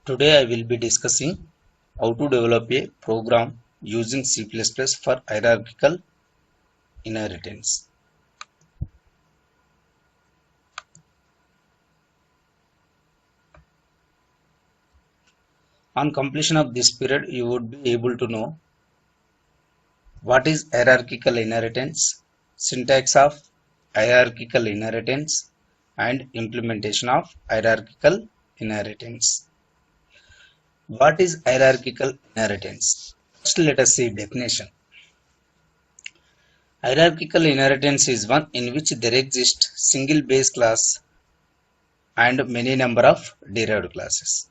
Today I will be discussing how to develop a program using C++ for hierarchical inheritance. On completion of this period, you would be able to know what is hierarchical inheritance, syntax of hierarchical inheritance, and implementation of hierarchical inheritance. What is hierarchical inheritance? First, let us see definition. Hierarchical inheritance is one in which there exists single base class and many number of derived classes.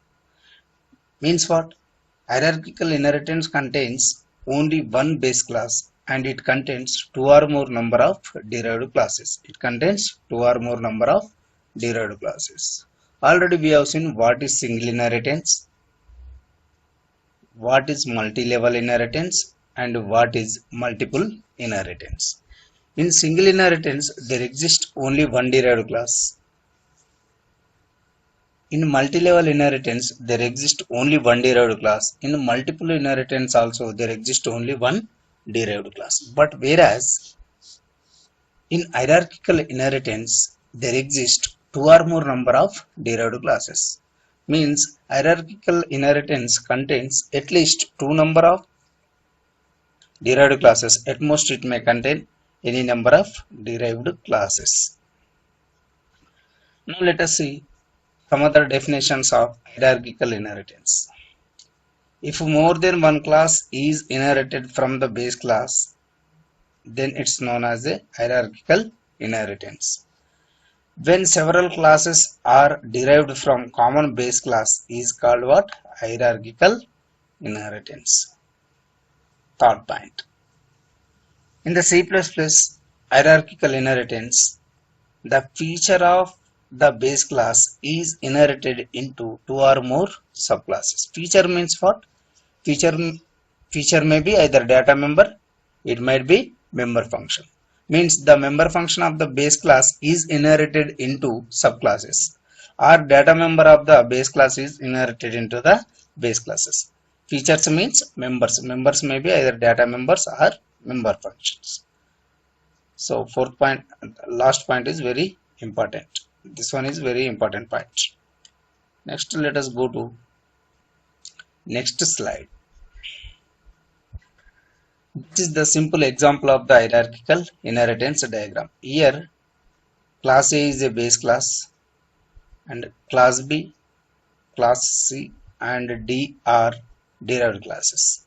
Means what? Hierarchical inheritance contains only one base class and it contains two or more number of derived classes. Already we have seen what is single inheritance, what is multi-level inheritance, and what is multiple inheritance. In single inheritance, there exists only one derived class. In multi-level inheritance, there exists only one derived class. In multiple inheritance also, there exists only one derived class. But whereas in hierarchical inheritance, there exist two or more number of derived classes. Means hierarchical inheritance contains at least two number of derived classes. At most, it may contain any number of derived classes. Now let us see some other definitions of hierarchical inheritance. If more than one class is inherited from the base class, then it's known as a hierarchical inheritance. When several classes are derived from common base class is called what? Hierarchical inheritance. Third point. In the C++ hierarchical inheritance, the feature of the base class is inherited into two or more subclasses. Feature means what? Feature may be either data member, it might be member function. Means the member function of the base class is inherited into subclasses, or data member of the base class is inherited into the base classes. Features means members. Members may be either data members or member functions. So fourth point, last point is very important. This one is very important point. Next, let us go to next slide. This is the simple example of the hierarchical inheritance diagram. Here, class A is a base class, and class B, class C, and D are derived classes.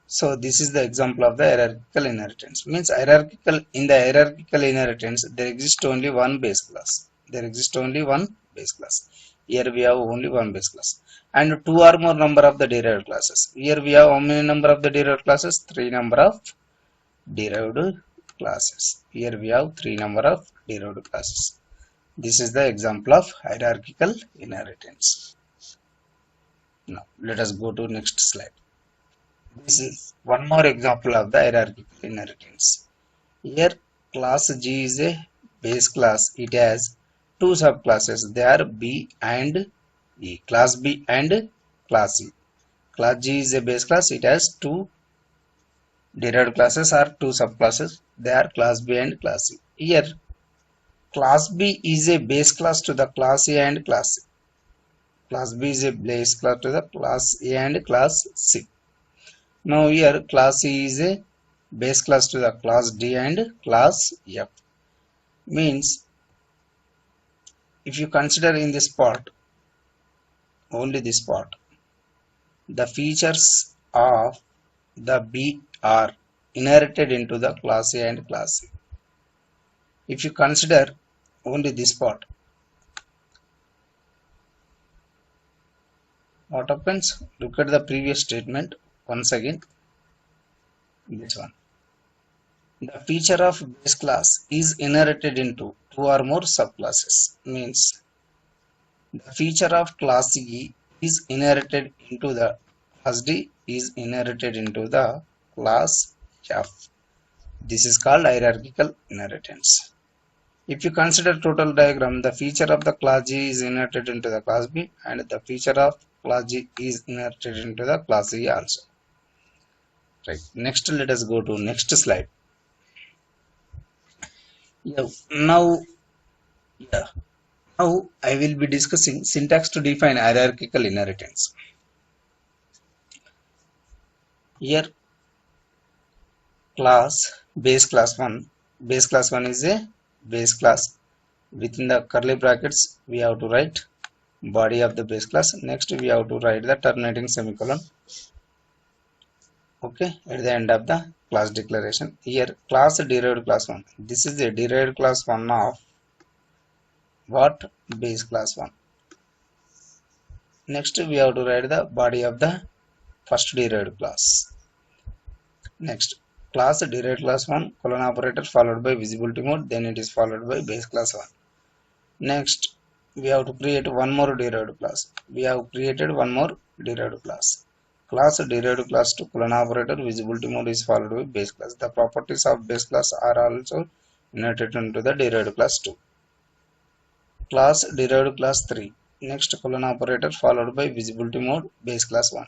So this is the example of the hierarchical inheritance. Means in the hierarchical inheritance, there exists only one base class. Here we have only one base class. And two or more number of the derived classes. Here we have how many number of the derived classes? Three number of derived classes. Here we have three number of derived classes. This is the example of hierarchical inheritance. Now let us go to next slide. This is one more example of the hierarchical inheritance. Here class G is a base class. It has two subclasses. They are B and E. Class B and class E. Class G is a base class. It has two derived classes or two subclasses. They are class B and class E. Here class B is a base class to the class A and class C. Class B is a base class to the class A and class C. Now here class C is a base class to the class D and class F. Means if you consider in this part, only this part, the features of the B are inherited into the class A and class C. If you consider only this part, what happens? Look at the previous statement once again. This one. The feature of base class is inherited into two or more subclasses. Means the feature of class E is inherited into the class D is inherited into the class F. This is called hierarchical inheritance. If you consider total diagram, the feature of the class G is inherited into the class B, and the feature of class G is inherited into the class E also. Right. Next, let us go to next slide. Yeah. Now, yeah. Now I will be discussing syntax to define hierarchical inheritance. Here, base class 1 is a base class. Within the curly brackets, we have to write body of the base class. Next, we have to write the terminating semicolon. Okay, at the end of the class declaration. Here, class derived class 1. This is a derived class 1 of what? Base class 1. Next, we have to write the body of the first derived class. Next, class derived class 1 colon operator followed by visibility mode, then it is followed by base class 1. Next, we have to create one more derived class. We have created one more derived class. Class derived class 2 colon operator visibility mode is followed by base class. The properties of base class are also inherited into the derived class 2. Class derived class 3. Next colon operator followed by visibility mode base class 1.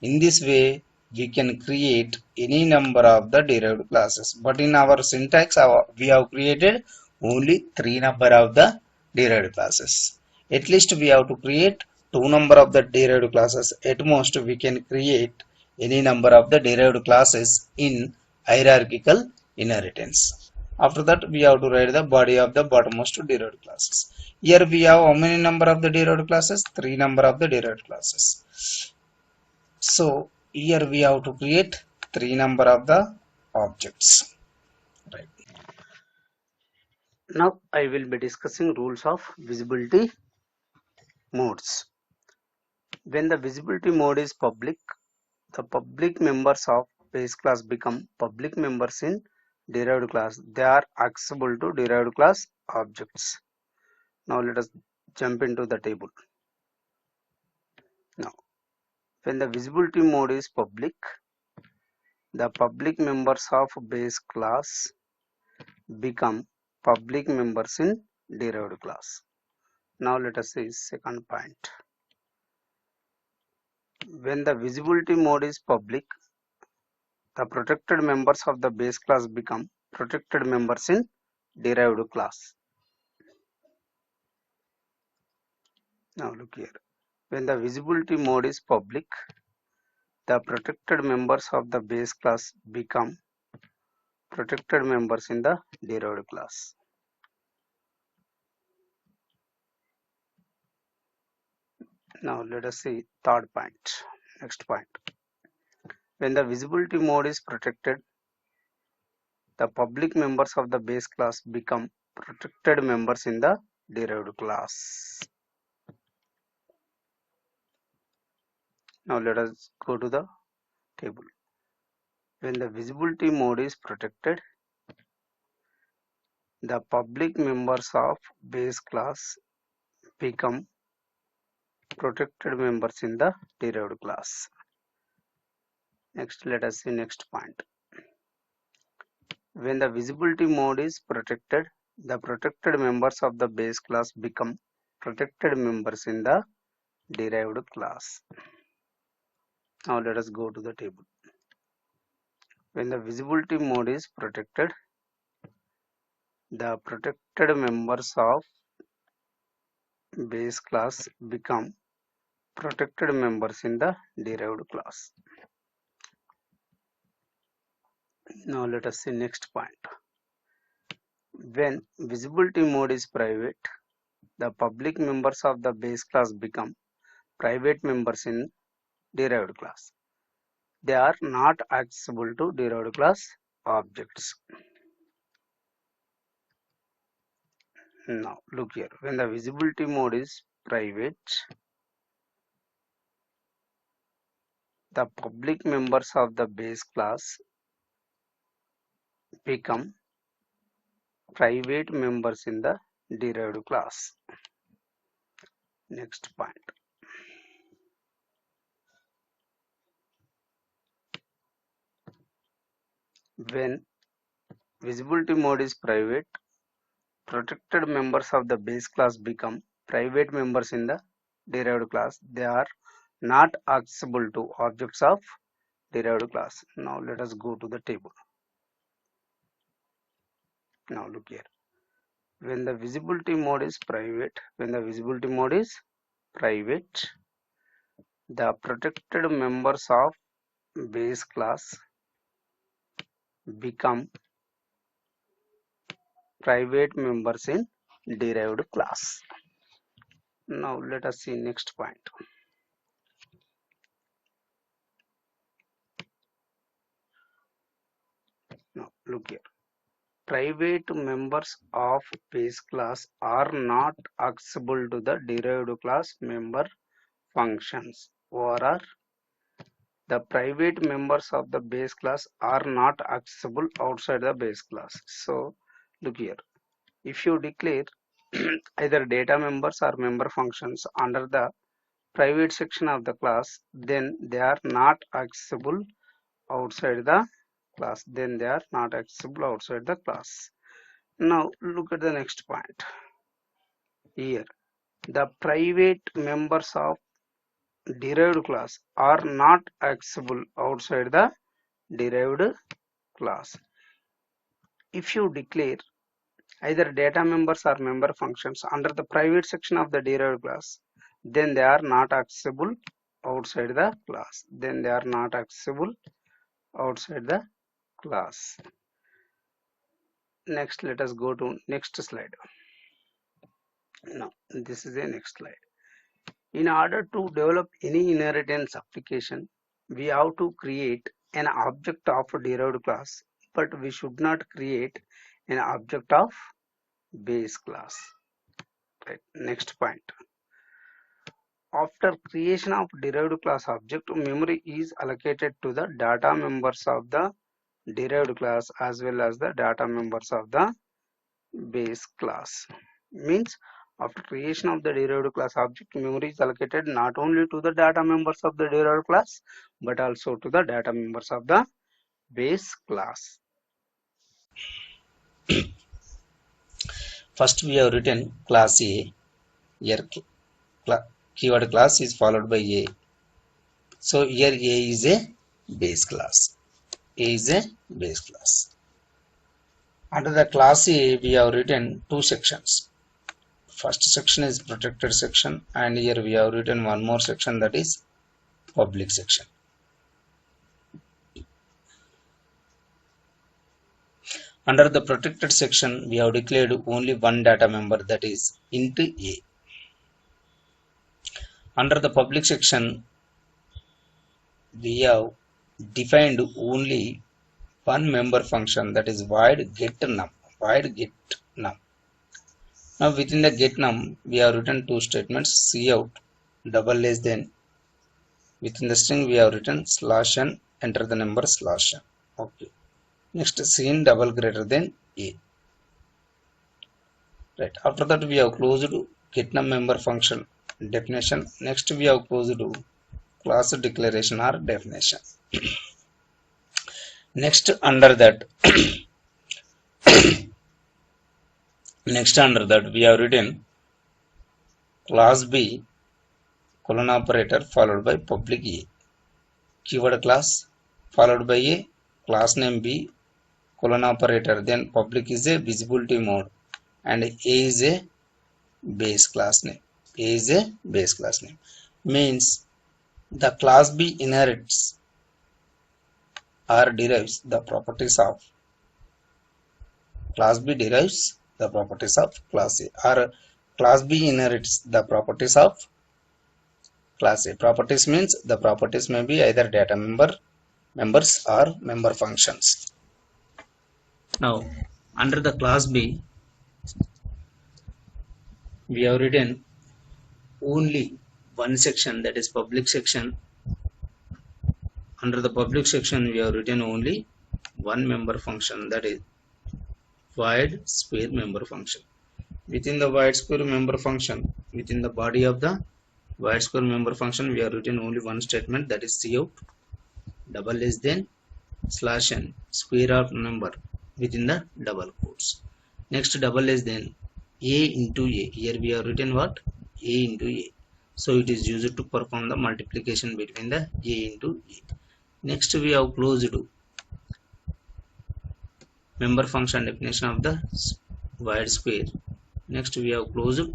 In this way, we can create any number of the derived classes. But in our syntax, we have created only 3 number of the derived classes. At least we have to create 2 number of the derived classes. At most, we can create any number of the derived classes in hierarchical inheritance. After that, we have to write the body of the bottommost derived classes. Here we have how many number of the derived classes? 3 number of the derived classes. So here we have to create 3 number of the objects. Right. Now I will be discussing rules of visibility modes. When the visibility mode is public, the public members of base class become public members in derived class. They are accessible to derived class objects. Now let us jump into the table. Now, when the visibility mode is public, the public members of base class become public members in derived class. Now let us see second point. When the visibility mode is public, the protected members of the base class become protected members in derived class. Now look here. When the visibility mode is public, the protected members of the base class become protected members in the derived class. Now let us see third point. Next point. When the visibility mode is protected, the public members of the base class become protected members in the derived class. Now let us go to the table. When the visibility mode is protected, the public members of base class become protected members in the derived class. Next, let us see next point. When the visibility mode is protected, the protected members of the base class become protected members in the derived class. Now let us go to the table. When the visibility mode is protected, the protected members of base class become protected members in the derived class. Now let us see next point. When visibility mode is private, the public members of the base class become private members in derived class. They are not accessible to derived class objects. Now look here. When the visibility mode is private, the public members of the base class become private members in the derived class. Next point. When visibility mode is private, protected members of the base class become private members in the derived class. They are not accessible to objects of derived class. Now let us go to the table. Now look here. When the visibility mode is private, the protected members of base class become private members in derived class. Now let us see next point. Now look here. Private members of base class are not accessible to the derived class member functions. Or the private members of the base class are not accessible outside the base class. So look here. If you declare either data members or member functions under the private section of the class, then they are not accessible outside the class. Now look at the next point. Here, the private members of derived class are not accessible outside the derived class. If you declare either data members or member functions under the private section of the derived class, then they are not accessible outside the class. Next, let us go to next slide. Now this is the next slide. In order to develop any inheritance application, we have to create an object of a derived class, but we should not create an object of base class. Right. Next point. After creation of derived class object, memory is allocated to the data members of the derived class as well as the data members of the base class. Means after creation of the derived class object, memory is allocated not only to the data members of the derived class but also to the data members of the base class. First we have written class A. Here keyword class is followed by A. So here A is a base class. Under the class A we have written two sections. First section is protected section, and here we have written one more section, that is public section. Under the protected section we have declared only one data member, that is int A. Under the public section we have defined only one member function, that is void get num. Now within the get num we have written two statements, cout double less than, within the string we have written /n, enter the number /n. Okay. Next cin double greater than A. Right. After that we have closed get num member function definition. Next we have closed class declaration or definition. Next under that we have written class B colon operator followed by public A, keyword class followed by a class name B colon operator, then public is a visibility mode and A is a base class name. Means the class B inherits or derives the properties of class B class A, or class B inherits the properties of class A. Properties means the properties may be either data members or member functions. Now under the class B we have written only one section, that is public section. Under the public section we have written only one member function, that is void square member function. Within the void square member function, within the body of the void square member function we have written only one statement, that is cout double less than /n square of number within the double quotes. Next, double less than a into a. Here we have written what? A into a. So it is used to perform the multiplication between the a into a. Next, we have closed member function definition of the wide square. Next, we have closed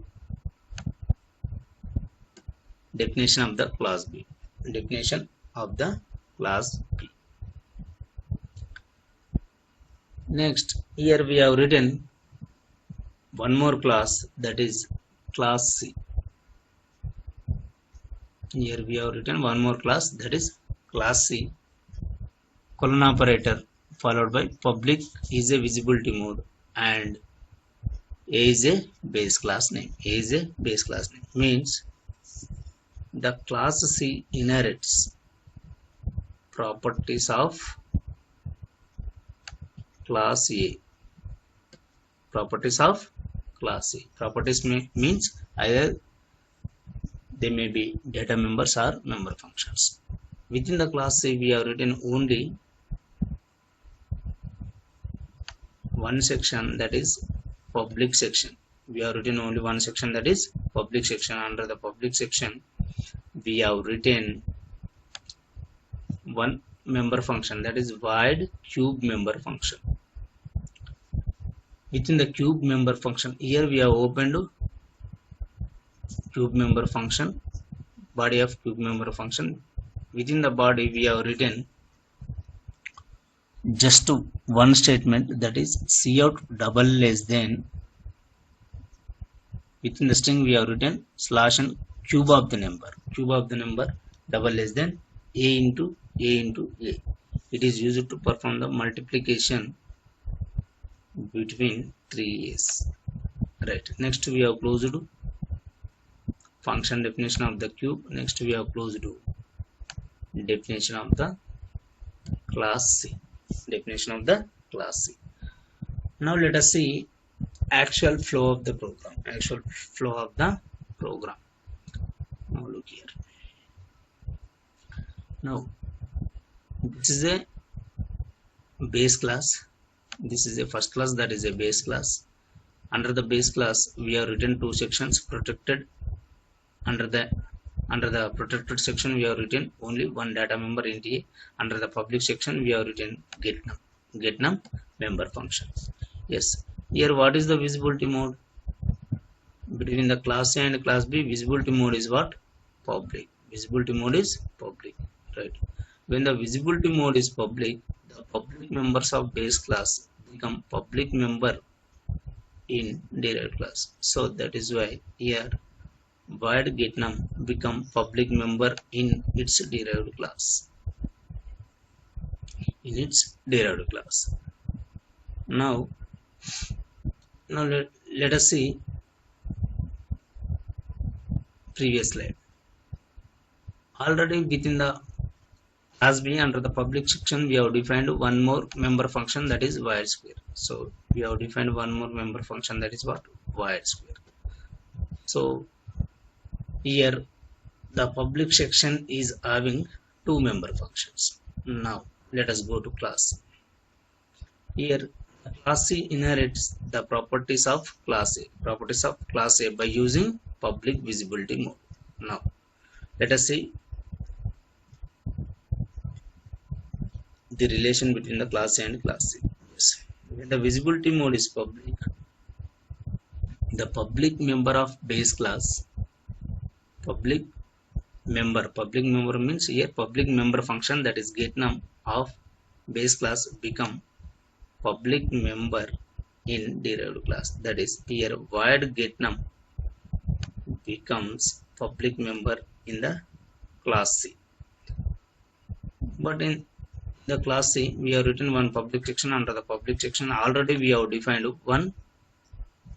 definition of the class B. Definition of the class B. Next, here we have written one more class, that is class C. Here we have written one more class, that is class C. Colon operator followed by public is a visibility mode and A is a base class name. A is a base class name means the class C inherits properties of class A. Properties of class A. Properties means either they may be data members or member functions. Within the class C, we have written only one section, that is public section. We have written only one section, that is public section. Under the public section, we have written one member function, that is void cube member function. Within the cube member function, here we have opened cube member function, body of cube member function. Within the body, we have written just one statement, that is cout double less than. Within the string, we have written slash and cube of the number double less than a into a. It is used to perform the multiplication between 3 a's. Right. Next, we have closed function definition of the cube. Next, we have closed definition of the class C. Definition of the class C. Now let us see actual flow of the program. Now look here. Now this is a base class. This is a first class, that is a base class. Under the base class, we have written two sections protected. Under the protected section, we have written only one data member int A. Under the public section, we have written getNum member function. Yes, here what is the visibility mode? Between the class A and class B, visibility mode is what? Public. Visibility mode is public, right? When the visibility mode is public, the public members of base class become public member in derived class. So that is why here void getNum become public member in its derived class. Now let us see previous slide. Already within the class B, under the public section, we have defined one more member function, that is void square. So we have defined one more member function, that is what? Void square. So here the public section is having two member functions. Now let us go to class. Here class C inherits the properties of class A by using public visibility mode. Now let us see the relation between the class A and class C. Yes. When the visibility mode is public, the public member of base class, public member means here public member function, that is getNum of base class, become public member in derived class. That is here void getNum becomes public member in the class C. But in the class C, we have written one public section. Under the public section, already we have defined one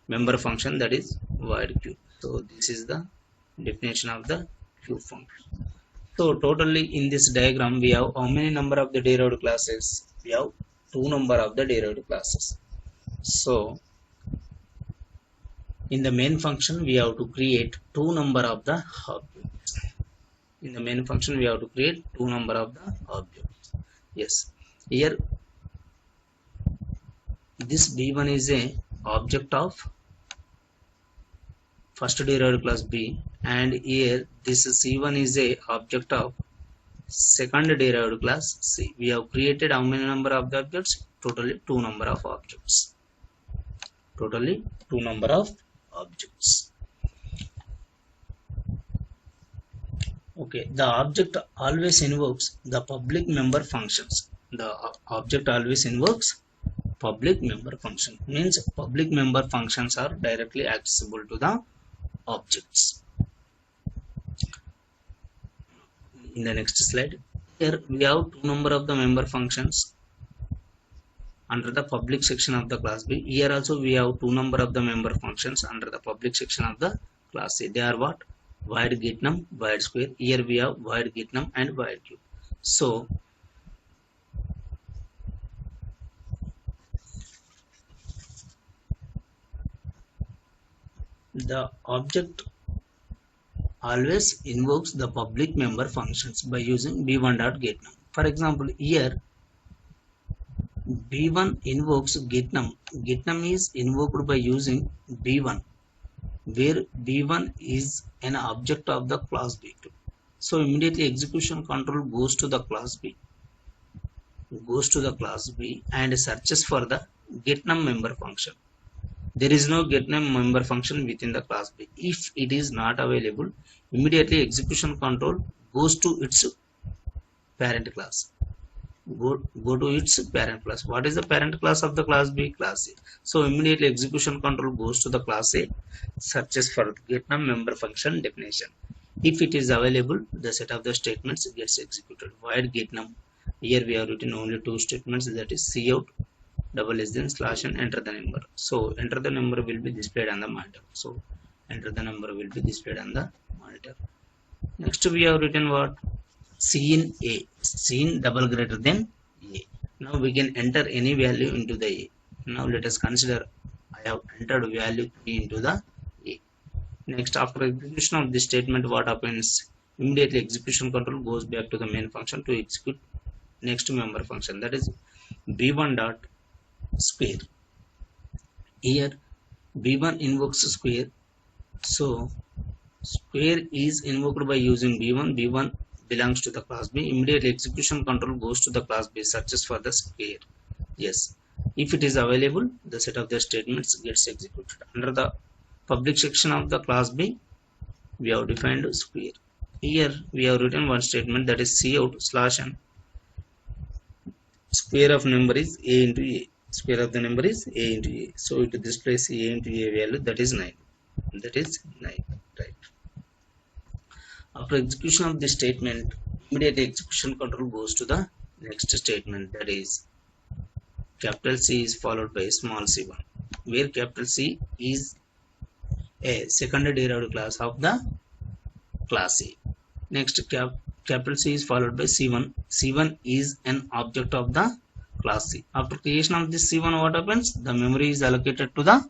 member function, that is void cube. So this is the definition of the cube function. So totally in this diagram, we have how many number of the derived classes? We have two number of the derived classes. So in the main function, we have to create two number of the objects. Yes, here this B1 is a object of first derived class B, and here this C1 is a object of second derived class C. We have created how many number of the objects? Totally 2 number of objects. Totally 2 number of objects. Okay, the object always invokes the public member functions. The object always invokes public member function, means public member functions are directly accessible to the objects. In the next slide, here we have 2 number of the member functions under the public section of the class B. Here also we have 2 number of the member functions under the public section of the class A. They are what? Void getNum, void square. Here we have void getNum and void cube. So the object always invokes the public member functions by using b1.getNum. For example, here b1 invokes getNum. getNum is invoked by using b1, where b1 is an object of the class b2. So immediately execution control goes to the class b, and searches for the getNum member function. There is no getNum member function within the class B. If it is not available, immediately execution control goes to its parent class. Go to its parent class. What is the parent class of the class B? Class A. So immediately execution control goes to the class A, searches for getNum member function definition. If it is available, the set of the statements gets executed. Void getNum. Here we have written only 2 statements, that is cout double less than slash and enter the number. So enter the number will be displayed on the monitor. So enter the number will be displayed on the monitor. Next we have written what? Scene A. Scene double greater than A. Now we can enter any value into the A. Now let us consider I have entered value 3 into the A. Next, after execution of this statement, what happens? Immediately execution control goes back to the main function to execute next member function, that is b1 dot square. Here b1 invokes square, so square is invoked by using b1. b1 belongs to the class B. Immediately execution control goes to the class B, searches for the square. Yes, if it is available, the set of the statements gets executed. Under the public section of the class B, we have defined square. Here we have written one statement, that is cout slash n. Square of number is a into a. Square of the number is a into a. So it displays a into a value, that is 9. That is 9. Right. After execution of this statement, immediately execution control goes to the next statement, that is capital C is followed by small c1, where capital C is a second derived class of the class A. Next, capital C is followed by C1. C1 is an object of the class C. After creation of this C1, what happens? The memory is allocated to the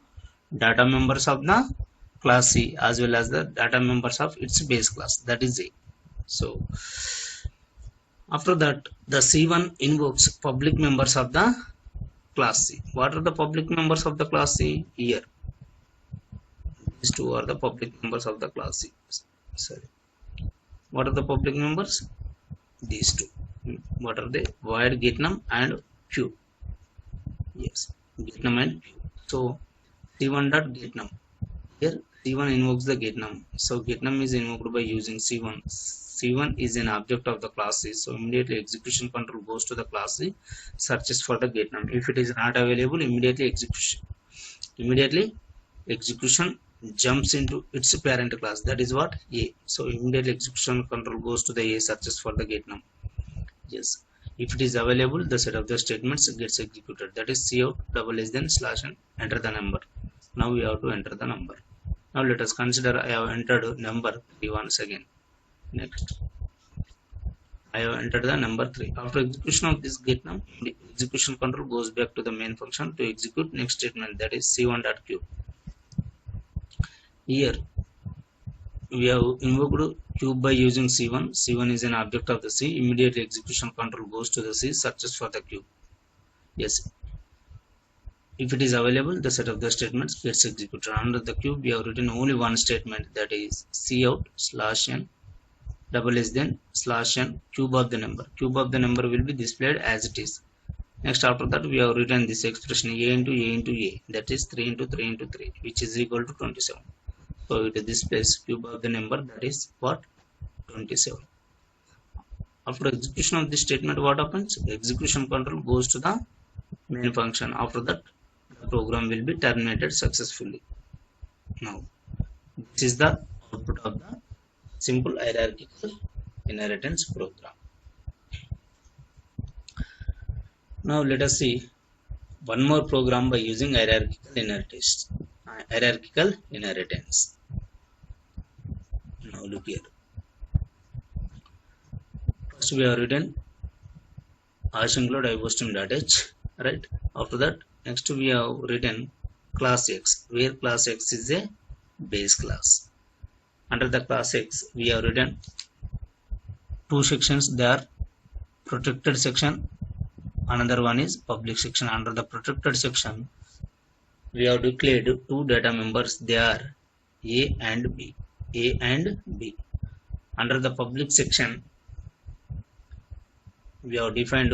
data members of the class C as well as the data members of its base class, that is A. So after that, the C1 invokes public members of the class C. What are the public members of the class C? Here these two are the public members of the class C. Sorry, what are the public members? These two. What are they? Void getNum and cube. Yes, getNum and cube. So c1 dot getNum. Here c1 invokes the getNum. So getNum is invoked by using c1. c1 is an object of the class C. So immediately execution control goes to the class C, searches for the getNum. If it is not available, immediately execution jumps into its parent class, that is what? A. So immediately execution control goes to the A, searches for the getNum. Yes, if it is available, the set of the statements gets executed, that is cout double less than slash and enter the number. Now we have to enter the number. Now let us consider I have entered number 3 once again. Next, I have entered the number 3. After execution of this getNum, execution control goes back to the main function to execute next statement, that is c1.cube. Here we have invoked cube by using c1. c1 is an object of the C. Immediately execution control goes to the C, searches for the cube. Yes, If it is available, the set of the statements gets executed. Under the cube, we have written only one statement, that is cout /n double is then /n cube of the number. Cube of the number will be displayed as it is. Next, after that, we have written this expression a into a, that is 3 into 3 into 3, which is equal to 27. So it displays cube of the number, that is what? 27. After execution of this statement, what happens? Execution control goes to the main function. After that, the program will be terminated successfully. Now, this is the output of the simple hierarchical inheritance program. Now let us see one more program by using hierarchical inheritance. Now look here. First we have written hash include ibostim.h, right? After that, next we have written class X, where class X is a base class. Under the class X, we have written two sections. They are protected section, another one is public section. Under the protected section, we have declared two data members. They are A and B. Under the public section, we have defined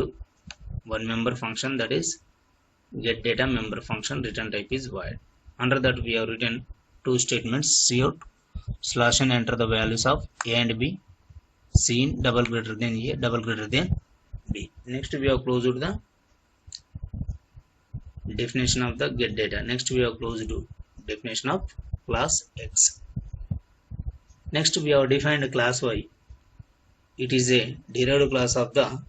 one member function, that is get data member function. Return type is void. Under that, we have written two statements, cout /n enter the values of A and B, cin double greater than A double greater than B. Next, we have closed the definition of the get data. Next, we have closed definition of class X. Next, we have defined class Y. It is a derived class of the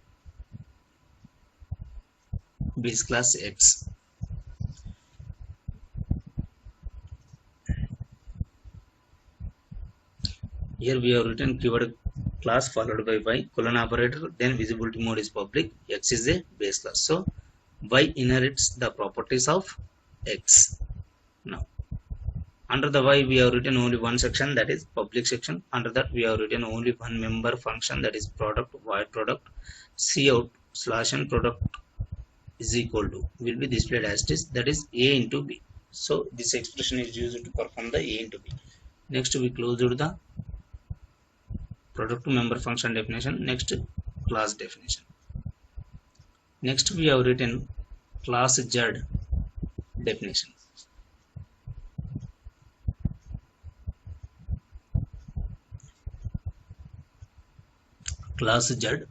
base class X. Here we have written keyword class followed by Y, colon operator, then visibility mode is public, X is a base class. So Y inherits the properties of X. Now, under the Y, we have written only one section, that is public section. Under that, we have written only one member function, that is product, void product, cout /n product is equal to, will be displayed as it is, that is A into B. So this expression is used to perform the A into B. Next, we close the product member function definition. Next, class definition. Next, we have written class Z definition. Class Z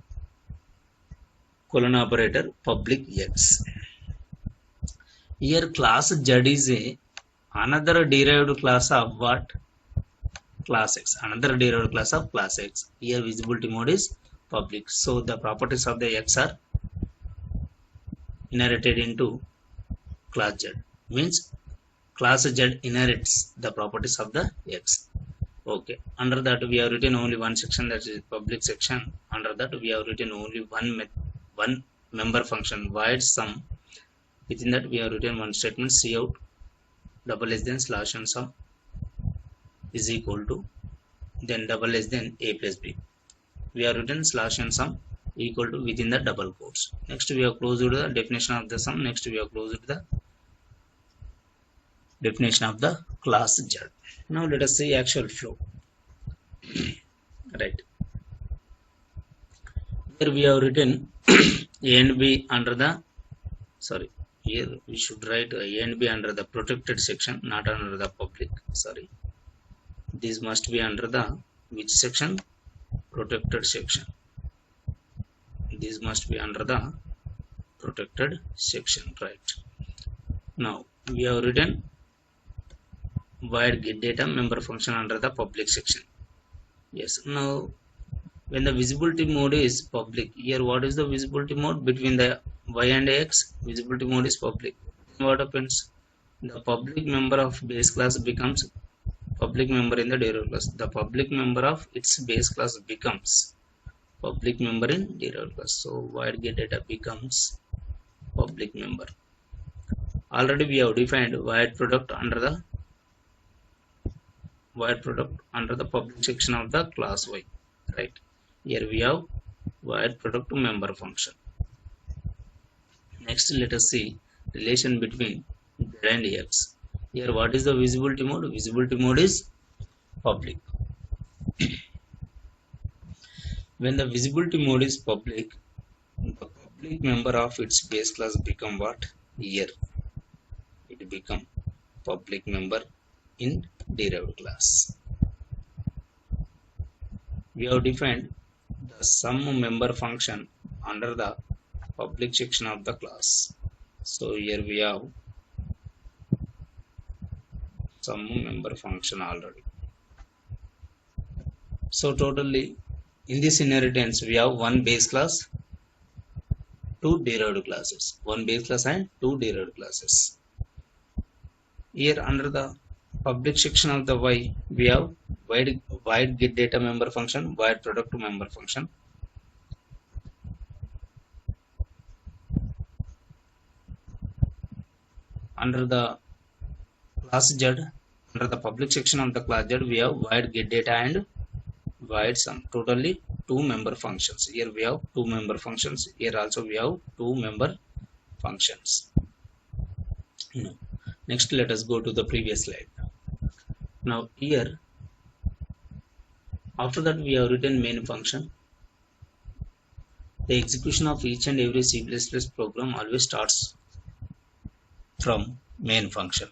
colon operator public X. Here class Z is a another derived class of what? Class X. Another derived class of class X. Here visibility mode is public. So the properties of the X are inherited into class Z. Means class Z inherits the properties of the X. Okay. Under that, we have written only one section, that is public section. Under that, we have written only one member function, void sum. Within that, we have written one statement, cout double less than /n sum is equal to, then double less than A plus B. We have written /n sum equal to within the double quotes. Next, we have closed the definition of the sum. Next, we have closed the definition of the class Z. Now let us see actual flow. Right. Here we have written A and B under the, sorry, here we should write A and B under the protected section, not under the public. Sorry. This must be under the which section? Protected section. This must be under the protected section, right? Now we have written void get data member function under the public section. Yes. Now when the visibility mode is public, here what is the visibility mode between the Y and X? Visibility mode is public. What happens? The public member of base class becomes public member in the derived class. The public member of its base class becomes public member in derived class. So void get data becomes public member. Already we have defined void product under the public section of the class Y, right? Here we have void product member function. Next, let us see relation between z and x. Here what is the visibility mode? Visibility mode is public. When the visibility mode is public, the public member of its base class become what? Here it become public member in derived class. We have defined the sum member function under the public section of the class. So here we have sum member function already. So totally in this inheritance we have one base class, two derived classes, one base class and two derived classes. Here under the public section of the y we have void get data member function, void product member function. Under the class z, under the public section of the class z we have void get data and void sum. Totally two member functions. Here we have two member functions. Here also we have two member functions. Next let us go to the previous slide. Now here after that we have written main function. The execution of each and every C++ program always starts from main function.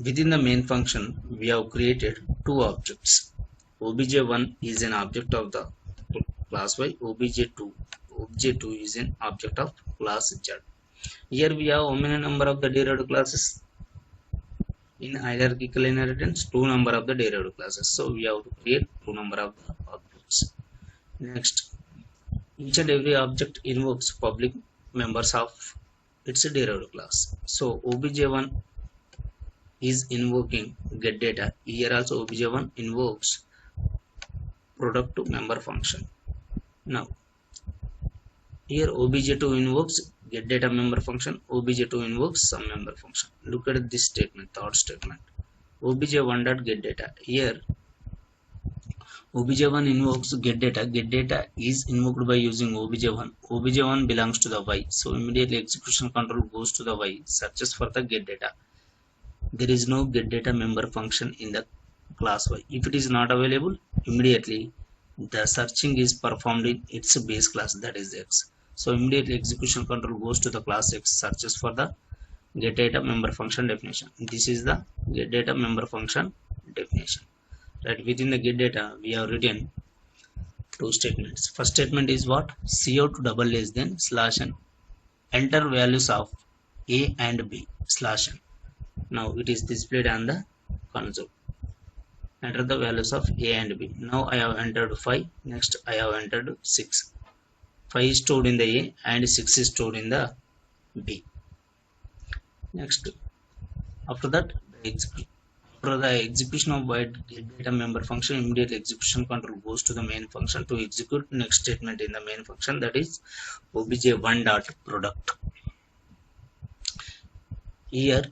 Within the main function we have created two objects. obj1 is an object of the class y, obj2 is an object of class z. Here we have how many number of the derived classes? In hierarchical inheritance, two number of the derived classes. So we have to create two number of the objects. Next, each and every object invokes public members of its derived class. So obj1 is invoking get data. Here also obj1 invokes product to member function. Now here obj2 invokes get data member function, obj2 invokes sum member function. Look at this statement, third statement. obj1 dot get data. Here obj1 invokes get data is invoked by using obj1. obj1 belongs to the y, so immediately execution control goes to the y, searches for the get data. There is no get data member function in the class y. If it is not available, immediately the searching is performed in its base class, that is x. So immediately execution control goes to the class x, searches for the get data member function definition. This is the get data member function definition. Right, within the get data we have written two statements. First statement is what? Cout double less than /n, enter values of a and b /n. Now it is displayed on the console. Enter the values of a and b. Now I have entered 5. Next I have entered 6. 5 is stored in the a and 6 is stored in the b. Next, after that, after the execution of void get data member function, immediate execution control goes to the main function to execute next statement in the main function, that is obj1 dot product. Here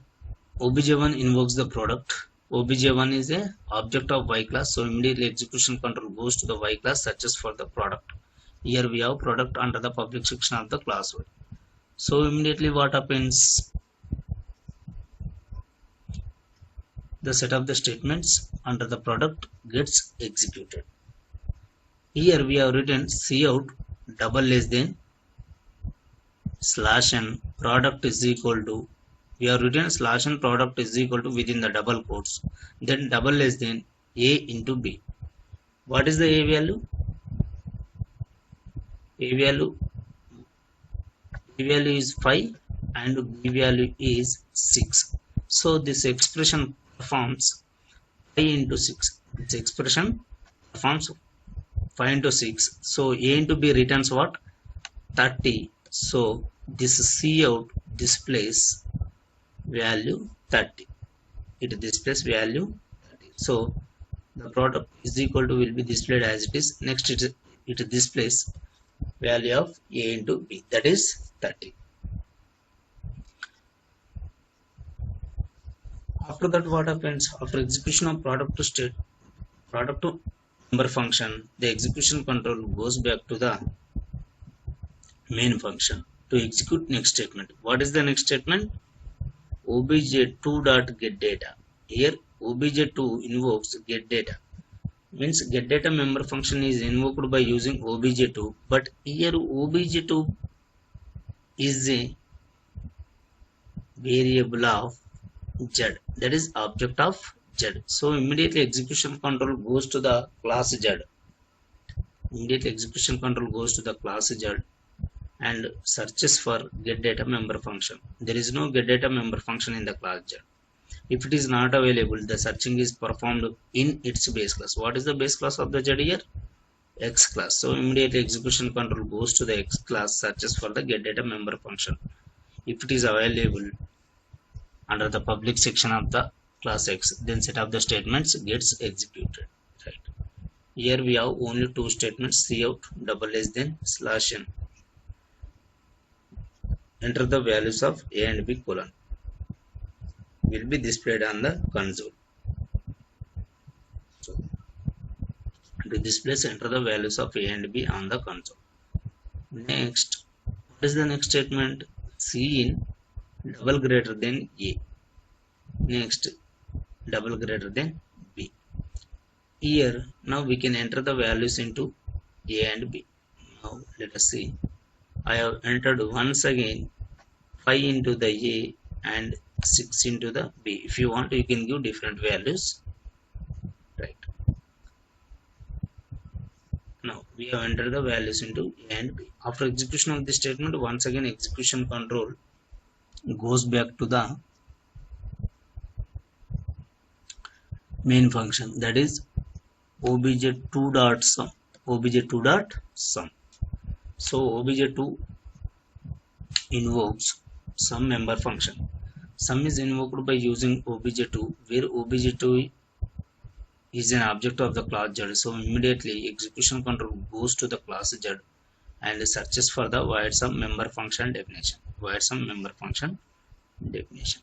obj1 invokes the product. obj1 is a object of y class, so immediately execution control goes to the y class, searches for the product. Here we have product under the public section of the class y. So immediately what happens? The set of the statements under the product gets executed. Here we have written cout double less than /n product is equal to, we have written /n product is equal to within the double quotes, then double less than a into b. What is the a value? A value is 5 and b value is 6. So this expression performs 5 into 6. This expression performs 5 into 6. So a into b returns what? 30. So this cout displays value 30. It displays value 30. So the product is equal to will be displayed as it is. Next it displays value of a into b, that is 30. After that what happens? After execution of product to member function, the execution control goes back to the main function. to execute next statement. What is the next statement? obj2.getData. Here obj2 invokes getData. Means getData member function is invoked by using obj2, but here obj2 is a variable of z, that is object of z. So immediately execution control goes to the class z. Immediately execution control goes to the class z and searches for getData member function. There is no getData member function in the class z. If it is not available, the searching is performed in its base class. What is the base class of the z here? X class. So immediately execution control goes to the X class, searches for the getData member function. If it is available under the public section of the class X, then set of the statements gets executed. Right. Here we have only two statements: cout double less than slash n. Enter the values of a and b colon. Will be displayed on the console. So to display, enter the values of a and b on the console. Next, what is the next statement? Cin double greater than a. Next, double greater than b. Here now we can enter the values into a and b. Now let us see. I have entered once again 5 into the a and 6 into the b. If you want, you can give different values. Right. Now we have entered the values into a and b. After execution of this statement, once again execution control goes back to the main function, that is obj2.sum. obj2.sum. So obj2 invokes sum member function. Sum is invoked by using obj2, where obj2 is an object of the class z. So immediately execution control goes to the class z and searches for the void sum member function definition. Void sum member function definition.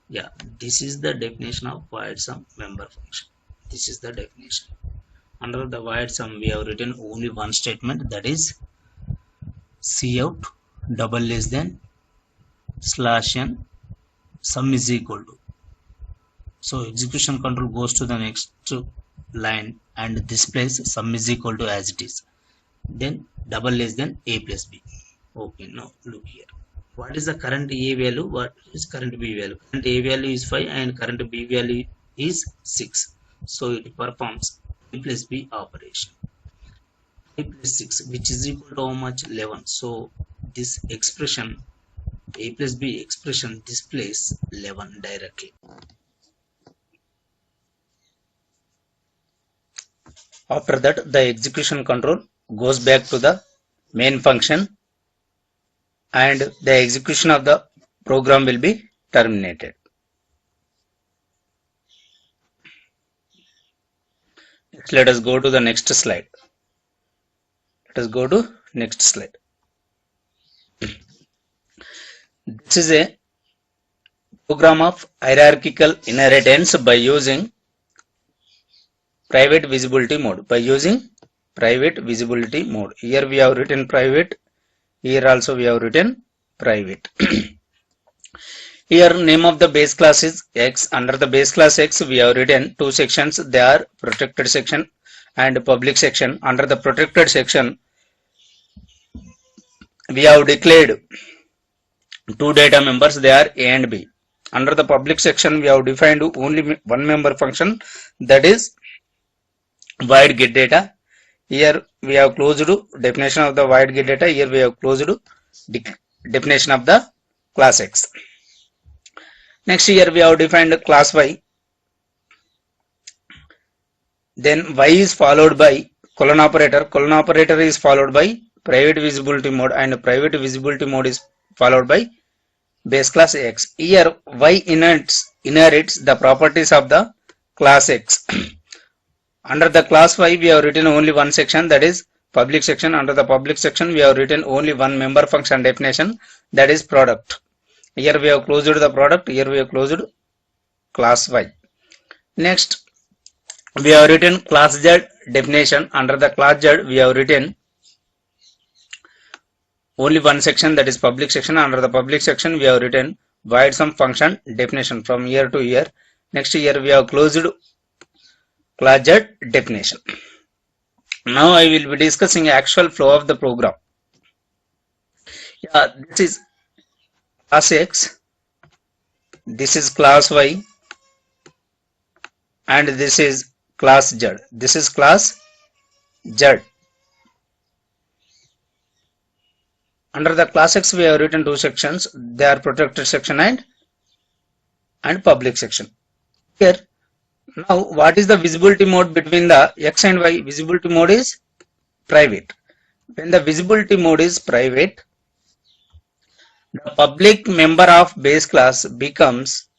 Yeah, this is the definition of void sum member function. This is the definition. Under the void sum, we have written only one statement, that is cout double less than slash n sum is equal to. So execution control goes to the next line and displays sum is equal to as it is. Then double less than a plus b. Okay, now look here. What is the current a value? What is current b value? Current a value is 5 and current b value is 6. So it performs a plus b operation. 5 plus 6, which is equal to how much? 11. So this expression, a plus b expression, displays 11 directly. After that, the execution control goes back to the main function and the execution of the program will be terminated. Let us go to the next slide. Let us go to next slide. This is a program of hierarchical inheritance by using private visibility mode. By using private visibility mode. Here we have written private. Here also we have written private. Here name of the base class is X. Under the base class X, we have written two sections. They are protected section and public section. Under the protected section, we have declared two data members. They are A and B. Under the public section, we have defined only one member function, that is void getData. Here we have closed definition of the void getData. Here we have closed definition of the class X. Next, here we have defined class Y. Then Y is followed by colon operator. Colon operator is followed by private visibility mode, and private visibility mode is followed by base class X. Here Y inherits the properties of the class X. Under the class Y, we have written only one section, that is public section. Under the public section, we have written only one member function definition, that is product. Here we have closed the product. Here we have closed class Y. Next, we have written class Z definition. Under the class Z, we have written only one section, that is public section. Under the public section we have written void sum function definition from year to year. Next year we have closed class Z definition. Now I will be discussing actual flow of the program. Yeah, this is class X, this is class Y, and this is class Z. This is class Z. Under the class X we have written two sections. They are protected section and public section. Here, now what is the visibility mode between the X and Y? Visibility mode is private. When the visibility mode is private, the public member of base class becomes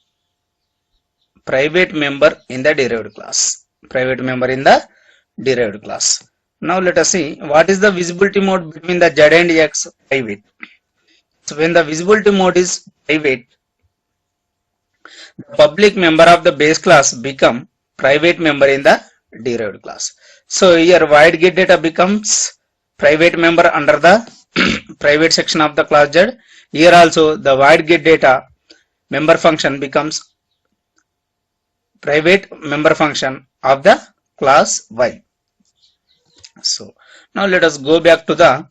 private member in the derived class. Private member in the derived class. Now let us see what is the visibility mode between the Z and X. Private. So when the visibility mode is private, the public member of the base class become private member in the derived class. So here void get data becomes private member under the private section of the class Z. Here also the void get data member function becomes private member function of the class Y. So now let us go back to the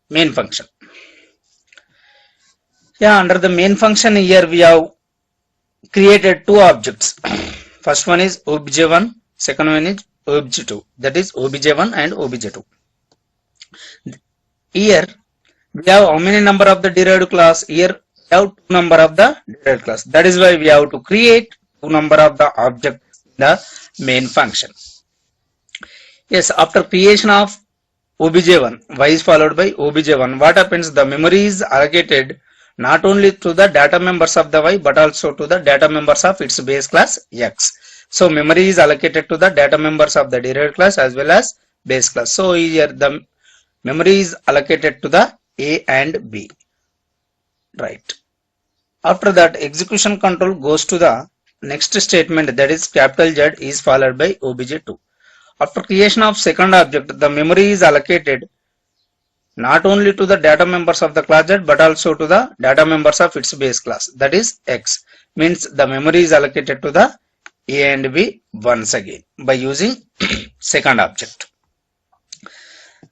main function. Yeah, under the main function here we have created two objects. First one is obj1, second one is obj2. That is obj1 and obj2. Here we have how many number of the derived class? Here we have two number of the derived class. That is why we have to create two number of the objects in the main function. Yes, after creation of obj1, y is followed by obj1. What happens? The memory is allocated not only to the data members of the Y but also to the data members of its base class X. So memory is allocated to the data members of the derived class as well as base class. So here the memory is allocated to the A and B. Right. After that, execution control goes to the next statement, that is capital Z is followed by obj2. After creation of second object, the memory is allocated not only to the data members of the class Z but also to the data members of its base class, that is X. Means the memory is allocated to the A and B once again by using second object.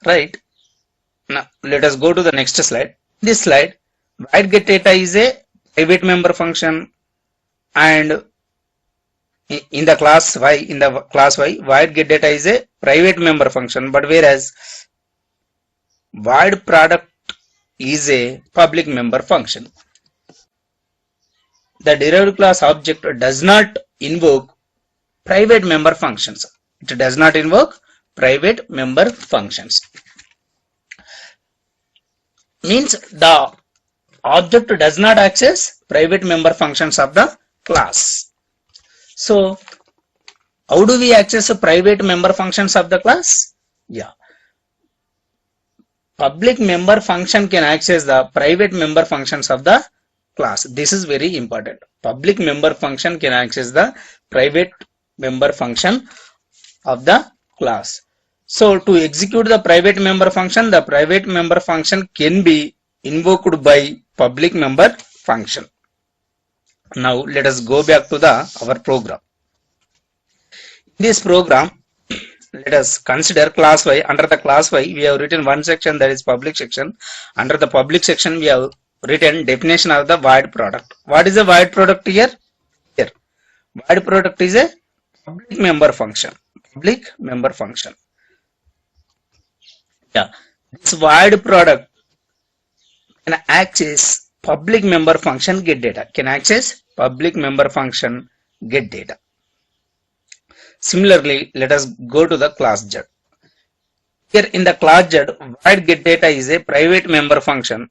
Right. Now let us go to the next slide. This slide, void get data is a private member function, and in the class Y, void get data is a private member function, but whereas void product is a public member function. The derived class object does not invoke private member functions. It does not invoke private member functions. Means the object does not access private member functions of the class. So how do we access private member functions of the class? Yeah. Public member function can access the private member functions of the class. This is very important. Public member function can access the private member function of the class. So to execute the private member function, the private member function can be invoked by public member function. Now let us go back to our program. In this program, let us consider class Y. Under the class Y, we have written one section, that is public section. Under the public section, we have written definition of the void product. What is a void product here? Here, void product is a public member function. Public member function. Yeah, this void product can access public member function get data. Can access public member function get data. Similarly, let us go to the class Z. Here in the class Z, void get data is a private member function,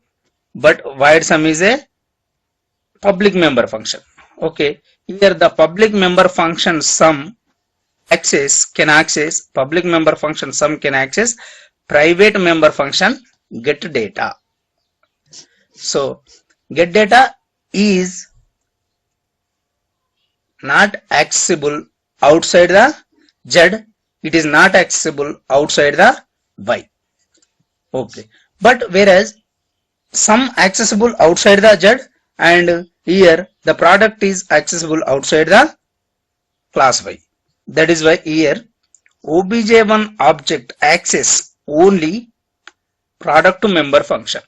but void sum is a public member function. Okay, here the public member function sum can access public member function sum can access private member function get data. So get data is not accessible outside the Z. It is not accessible outside the y. Okay, but whereas some accessible outside the z, and here the product is accessible outside the class y. That is why here obj1 object access only product to member function,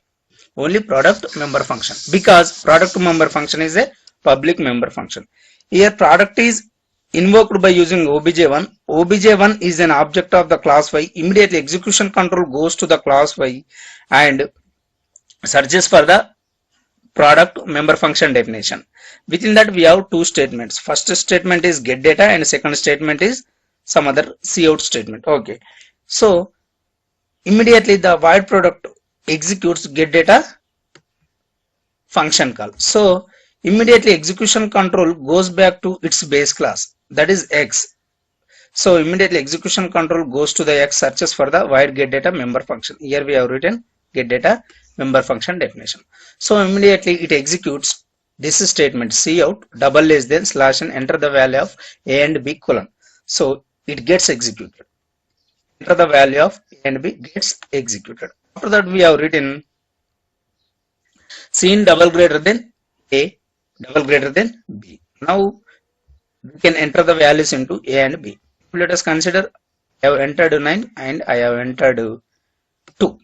only product member function, because product member function is a public member function. Here product is invoked by using obj1. obj1 is an object of the class y. Immediately execution control goes to the class y and searches for the product member function definition. Within that we have two statements. First statement is get data and second statement is some other cout statement. Okay, so immediately the void product executes get data function call. So immediately execution control goes back to its base class, that is x. So immediately execution control goes to the x, searches for the void get data member function. Here we have written get data member function definition. So immediately it executes this statement cout double less than slash and enter the value of a and b colon. So it gets executed. Enter the value of a and b gets executed. After that we have written cin double greater than a double greater than b. Now we can enter the values into a and b. Let us consider I have entered 9 and I have entered 2.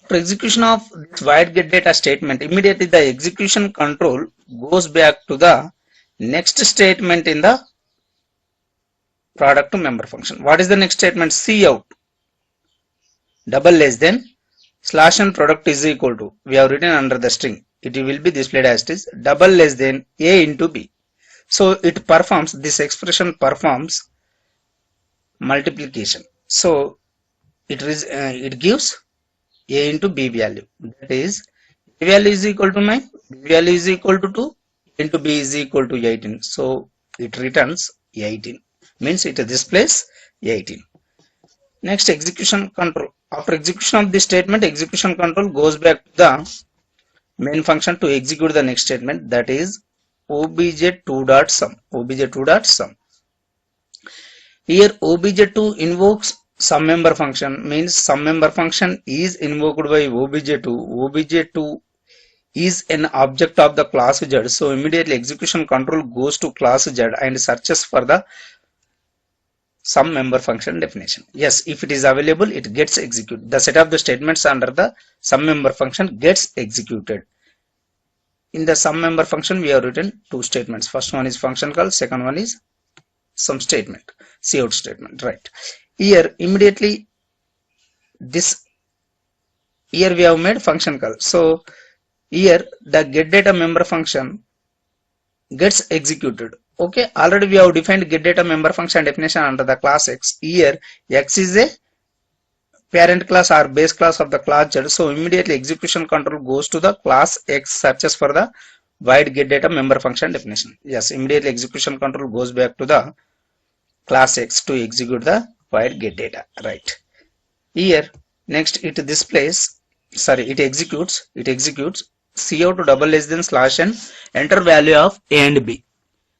After execution of this void get data statement, immediately the execution control goes back to the next statement in the product to member function. What is the next statement? cout double less than slash and product is equal to, we have written under the string, it will be displayed as it is, double less than a into b. So it performs, this expression performs multiplication. So it gives a into b value, that is a value is equal to 9, b value is equal to 2, into b is equal to 18. So it returns 18, means it displays 18. Next execution control. After execution of this statement, execution control goes back to the main function to execute the next statement, that is obj2.sum. obj2.sum. Here obj2 invokes some member function, means some member function is invoked by obj2. obj2 is an object of the class z, so immediately execution control goes to class z and searches for the some member function definition. Yes, if it is available, it gets executed. The set of the statements under the some member function gets executed. In the some member function we have written two statements. First one is function call, second one is some statement, cout statement, right? Here immediately this, here we have made function call. So here the get data member function gets executed. Okay, already we have defined get data member function definition under the class x. Here x is a parent class or base class of the class z, so immediately execution control goes to the class x, searches for the void get data member function definition. Yes, immediately execution control goes back to the class x to execute the void get data, right? Here next it displays, sorry, it executes cout double less than slash and enter value of a and b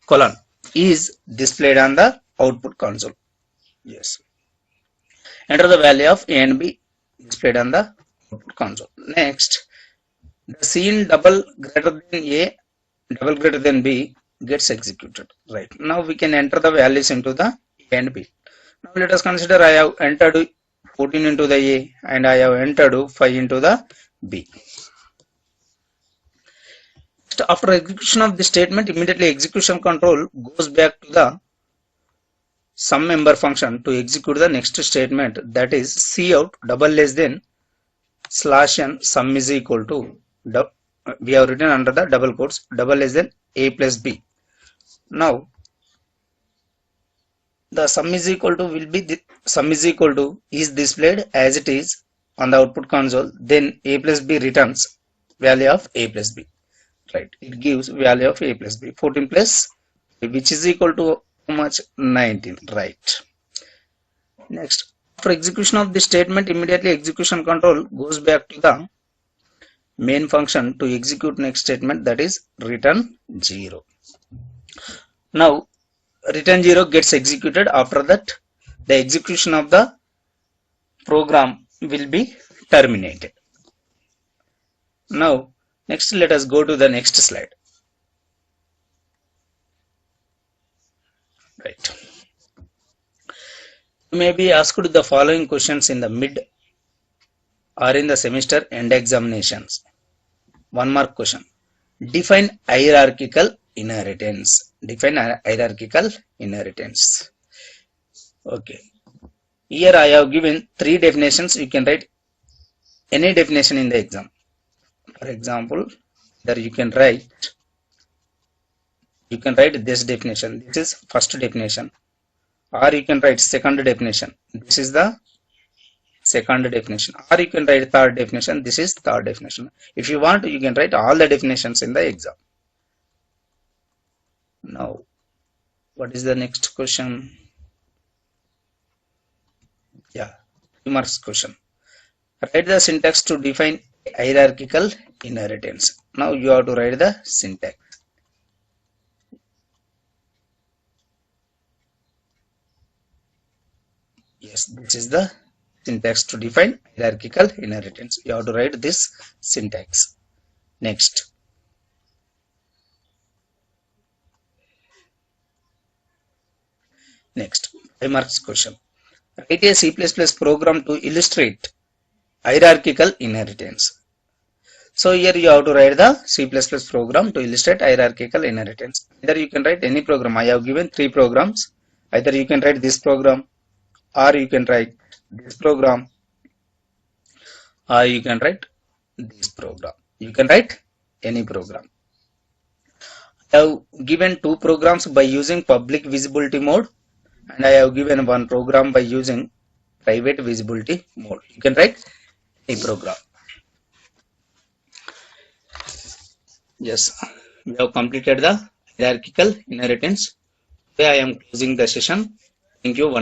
colon is displayed on the output console. Yes, enter the value of a and b displayed on the output console. Next, the cin double greater than a double greater than b gets executed. Right, now we can enter the values into the a and b. Now let us consider I have entered 14 into the a and I have entered 5 into the b. After execution of the statement, immediately execution control goes back to the some member function to execute the next statement, that is cout double less than slash and sum is equal to, we have written under the double quotes, double less than a plus b. Now the sum is equal to will be sum is equal to is displayed as it is on the output console, then a plus b returns value of a plus b. Right, it gives value of a plus b, 14 plus which is equal to how much? 19, right? Next, after execution of this statement, immediately execution control goes back to the main function to execute next statement, that is return 0. Now return 0 gets executed. After that the execution of the program will be terminated. Now, next let us go to the next slide. Right. You may be asked the following questions in the mid or in the semester end examinations. 1 mark question. Define hierarchical inheritance. Define hierarchical inheritance. Okay. Here I have given 3 definitions. You can write any definition in the exam. For example, there you can write this definition. This is first definition. Or you can write second definition. This is the second definition. Or you can write third definition. This is third definition. If you want, you can write all the definitions in the exam. Now, what is the next question? Yeah, 2 marks question. Write the syntax to define hierarchical inheritance. Now you have to write the syntax. Yes, this is the syntax to define hierarchical inheritance. You have to write this syntax. Next. Next, 5 marks question. Write a C++ program to illustrate hierarchical inheritance. So here you have to write the C++ program to illustrate hierarchical inheritance. Either you can write any program. I have given 3 programs. Either you can write this program, or you can write this program, or you can write this program. You can write any program. I have given 2 programs by using public visibility mode, and I have given 1 program by using private visibility mode. You can write any program. Yes, we have completed the hierarchical inheritance. Today I am closing the session. Thank you.